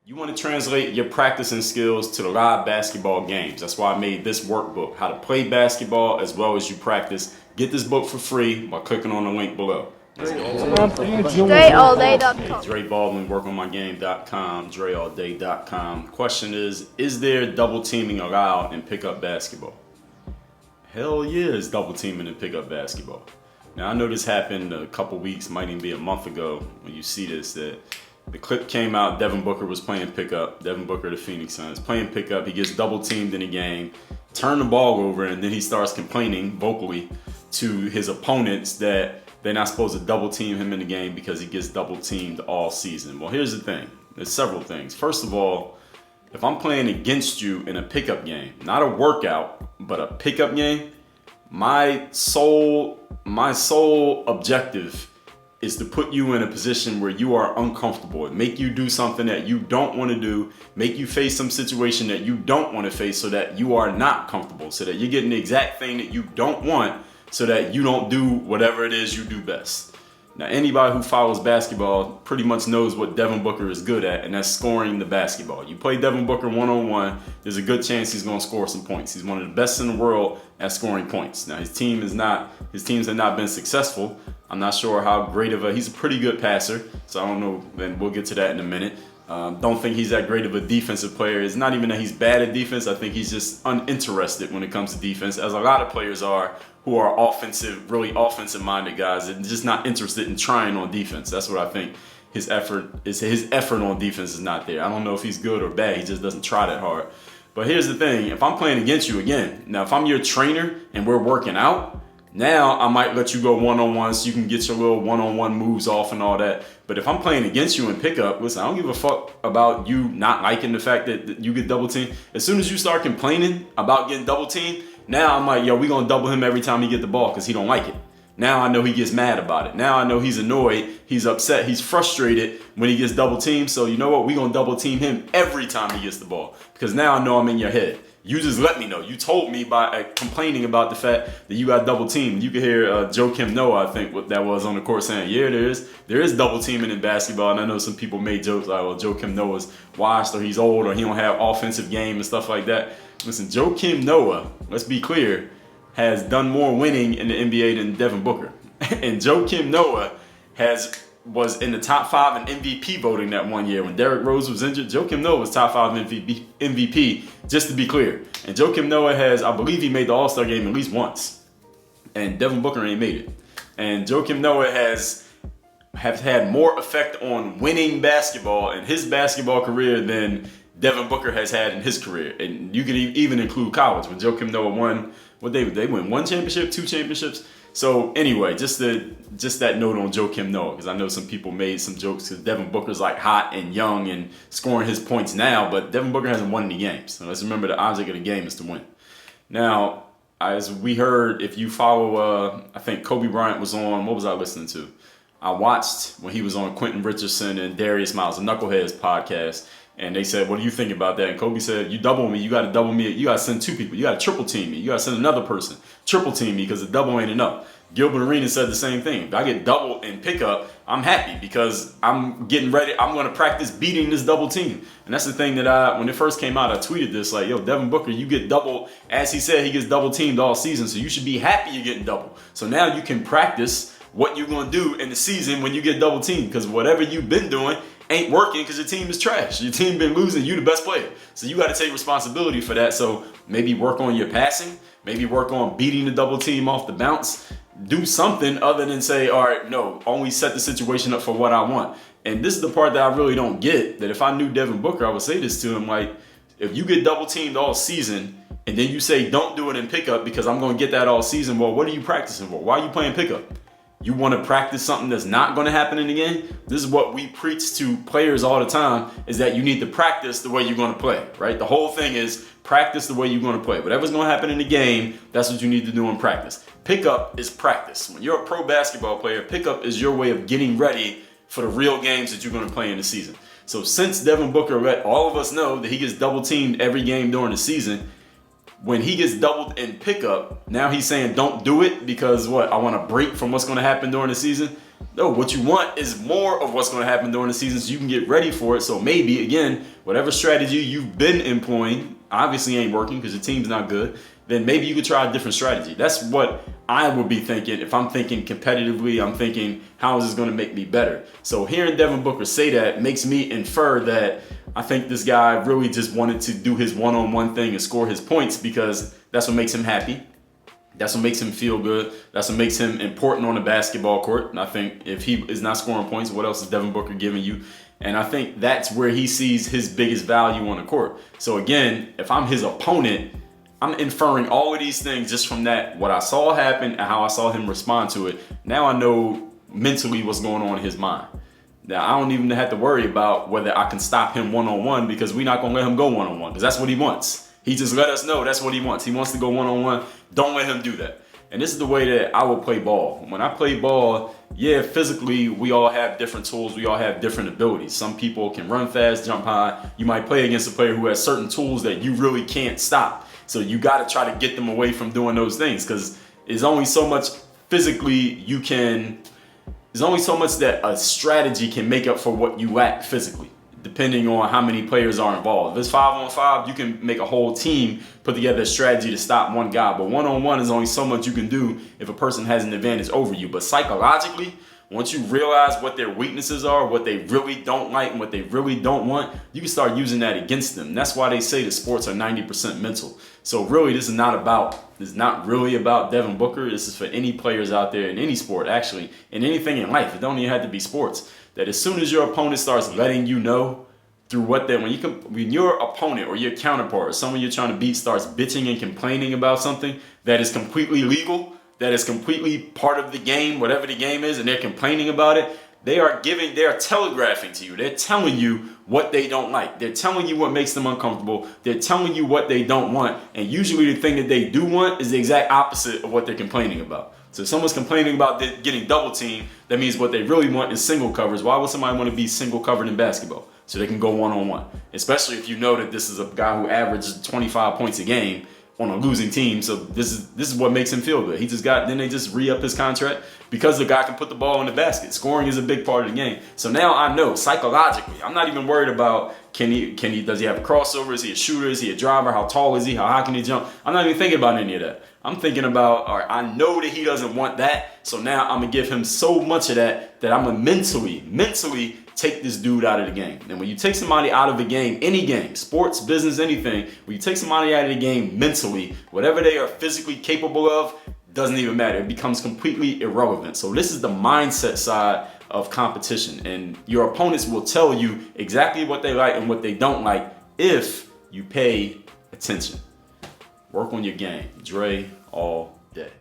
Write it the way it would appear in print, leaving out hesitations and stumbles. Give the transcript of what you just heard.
You want to translate your practicing skills to the live basketball games. That's why I made this workbook, how to play basketball as well as you practice. Get this book for free by clicking on the link below. DreAllDay.com. Dre Baldwin, workonmygame.com, DreAllDay.com. Question is there double teaming allowed in pickup basketball? Hell yeah, it's double teaming in pickup basketball. Now I know this happened a couple weeks, might even be a month ago when you see this, that the clip came out, Devin Booker was playing pickup. Devin Booker of the Phoenix Suns, playing pickup. He gets double teamed in a game, turn the ball over, and then he starts complaining vocally to his opponents that they're not supposed to double team him in the game because he gets double teamed all season. Well, here's the thing. There's several things. First of all, if I'm playing against you in a pickup game, not a workout, but a pickup game, my sole objective is to put you in a position where you are uncomfortable, make you do something that you don't want to do, make you face some situation that you don't want to face so that you are not comfortable, so that you're getting the exact thing that you don't want so that you don't do whatever it is you do best. Now, anybody who follows basketball pretty much knows what Devin Booker is good at, and that's scoring the basketball. You play Devin Booker one-on-one, there's a good chance he's going to score some points. He's one of the best in the world at scoring points. Now, his teams have not been successful. I'm not sure how great of he's a pretty good passer, so I don't know, and we'll get to that in a minute. Don't think he's that great of a defensive player. It's not even that he's bad at defense. I think he's just uninterested when it comes to defense, as a lot of players are who are really offensive-minded guys and just not interested in trying on defense. That's what I think. His effort on defense is not there. I don't know if he's good or bad. He just doesn't try that hard. But here's the thing. If I'm playing against you again, now if I'm your trainer and we're working out, now I might let you go one-on-one so you can get your little one-on-one moves off and all that. But if I'm playing against you in pickup, listen, I don't give a fuck about you not liking the fact that you get double teamed. As soon as you start complaining about getting double teamed, now I'm like, yo, we gonna double him every time he get the ball because he don't like it. Now I know he gets mad about it. Now I know he's annoyed, he's upset, he's frustrated when he gets double teamed. So you know what? We gonna double team him every time he gets the ball because now I know I'm in your head. You just let me know. You told me by complaining about the fact that you got double teamed. You could hear Joakim Noah, I think, what that was on the court saying, yeah, there is double teaming in basketball. And I know some people made jokes like, well, Joakim Noah's washed or he's old or he don't have offensive game and stuff like that. Listen, Joakim Noah, let's be clear, has done more winning in the NBA than Devin Booker. And Joakim Noah was in the top 5 in MVP voting that one year when Derrick Rose was injured. Joakim Noah was top 5 MVP, just to be clear. And Joakim Noah I believe he made the All-Star game at least once. And Devin Booker ain't made it. And Joakim Noah have had more effect on winning basketball in his basketball career than Devin Booker has had in his career. And you can even include college when Joakim Noah won. They win 1 championship, 2 championships. So anyway, just that note on Joakim Noah, because I know some people made some jokes because Devin Booker's like hot and young and scoring his points now, but Devin Booker hasn't won any games. So let's remember the object of the game is to win. Now, as we heard, if you follow, I think Kobe Bryant was on, what was I listening to? I watched when he was on Quentin Richardson and Darius Miles, the Knuckleheads podcast. And they said, what do you think about that? And Kobe said, you double me, you got to double me. You got to send 2 people. You got to triple team me. You got to send another person. Triple team me because the double ain't enough. Gilbert Arenas said the same thing. If I get double in pickup, I'm happy because I'm getting ready. I'm going to practice beating this double team. And that's the thing that when it first came out, I tweeted this like, yo, Devin Booker, you get double. As he said, he gets double teamed all season. So you should be happy you're getting double. So now you can practice what you're going to do in the season when you get double teamed because whatever you've been doing ain't working because your team is trash. Your team been losing. You the best player. So you got to take responsibility for that. So maybe work on your passing. Maybe work on beating the double team off the bounce. Do something other than say, all right, no, only set the situation up for what I want. And this is the part that I really don't get, that if I knew Devin Booker, I would say this to him, like, if you get double teamed all season and then you say don't do it in pickup because I'm going to get that all season, well, what are you practicing for? Why are you playing pickup? You want to practice something that's not going to happen in the game? This is what we preach to players all the time, is that you need to practice the way you're going to play, right? The whole thing is practice the way you're going to play. Whatever's going to happen in the game, that's what you need to do in practice. Pickup is practice. When you're a pro basketball player, pickup is your way of getting ready for the real games that you're going to play in the season. So since Devin Booker let all of us know that he gets double teamed every game during the season, when he gets doubled in pickup, now he's saying don't do it because what? I want to break from what's going to happen during the season. No, what you want is more of what's going to happen during the season so you can get ready for it. So maybe, again, whatever strategy you've been employing obviously ain't working because your team's not good, then maybe you could try a different strategy. That's what I would be thinking. If I'm thinking competitively, I'm thinking, how is this going to make me better? So hearing Devin Booker say that makes me infer that I think this guy really just wanted to do his one-on-one thing and score his points because that's what makes him happy. That's what makes him feel good. That's what makes him important on the basketball court. And I think if he is not scoring points, what else is Devin Booker giving you? And I think that's where he sees his biggest value on the court. So again, if I'm his opponent, I'm inferring all of these things just from that, what I saw happen and how I saw him respond to it. Now I know mentally what's going on in his mind. Now I don't even have to worry about whether I can stop him one-on-one because we're not going to let him go one-on-one because that's what he wants. He just let us know that's what he wants. He wants to go one-on-one. Don't let him do that. And this is the way that I will play ball. When I play ball, yeah, physically, we all have different tools. We all have different abilities. Some people can run fast, jump high. You might play against a player who has certain tools that you really can't stop. So you got to try to get them away from doing those things because there's only so much physically you can, there's only so much that a strategy can make up for what you lack physically, depending on how many players are involved. If it's 5-on-5, you can make a whole team put together a strategy to stop one guy. But one-on-one is only so much you can do if a person has an advantage over you. But psychologically, once you realize what their weaknesses are, what they really don't like and what they really don't want, you can start using that against them. That's why they say that sports are 90% mental. So really, this is not really about Devin Booker. This is for any players out there in any sport, actually, in anything in life. It don't even have to be sports. That as soon as your opponent starts letting you know through what they, when your opponent or your counterpart or someone you're trying to beat starts bitching and complaining about something that is completely legal, that is completely part of the game, whatever the game is, and they're complaining about it, they're telegraphing to you. They're telling you what they don't like. They're telling you what makes them uncomfortable. They're telling you what they don't want. And usually the thing that they do want is the exact opposite of what they're complaining about. So if someone's complaining about getting double teamed, that means what they really want is single covers. Why would somebody want to be single covered in basketball? So they can go one-on-one. Especially if you know that this is a guy who averages 25 points a game on a losing team. So this is what makes him feel good. Then they just re-up his contract because the guy can put the ball in the basket. Scoring is a big part of the game. So now I know psychologically, I'm not even worried about does he have a crossover? Is he a shooter? Is he a driver? How tall is he? How high can he jump? I'm not even thinking about any of that. I'm thinking about, all right, I know that he doesn't want that. So now I'm going to give him so much of that I'm going to mentally take this dude out of the game. And when you take somebody out of the game, any game, sports, business, anything, when you take somebody out of the game mentally, whatever they are physically capable of, doesn't even matter. It becomes completely irrelevant. So this is the mindset side of competition. And your opponents will tell you exactly what they like and what they don't like if you pay attention. Work on your game. Dre all day.